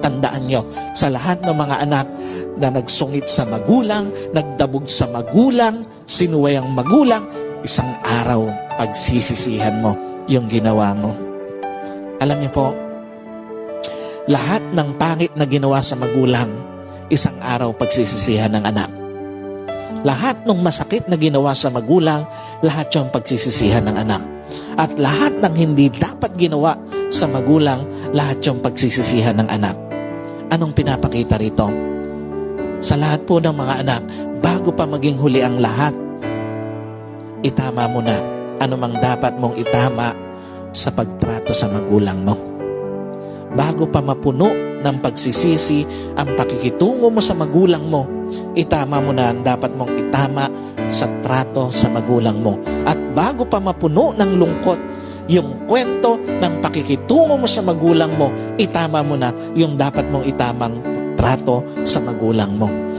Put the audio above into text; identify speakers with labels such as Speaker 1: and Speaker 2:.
Speaker 1: Tandaan nyo, sa lahat ng mga anak na nagsungit sa magulang, nagdabog sa magulang, sinuway ang magulang, isang araw pagsisisihan mo yung ginawa mo. Alam niyo po, lahat ng pangit na ginawa sa magulang, isang araw pagsisisihan ng anak. Lahat ng masakit na ginawa sa magulang, lahat yung pagsisisihan ng anak. At lahat ng hindi dapat ginawa sa magulang, lahat yung pagsisisihan ng anak. Anong pinapakita rito? Sa lahat po ng mga anak, bago pa maging huli ang lahat, itama mo na anumang dapat mong itama sa pagtrato sa magulang mo. Bago pa mapuno ng pagsisisi ang pakikitungo mo sa magulang mo, itama mo na ang dapat mong itama sa trato sa magulang mo. At bago pa mapuno ng lungkot yung kwento ng pakikitungo mo sa magulang mo, itama mo na yung dapat mong itamang trato sa magulang mo.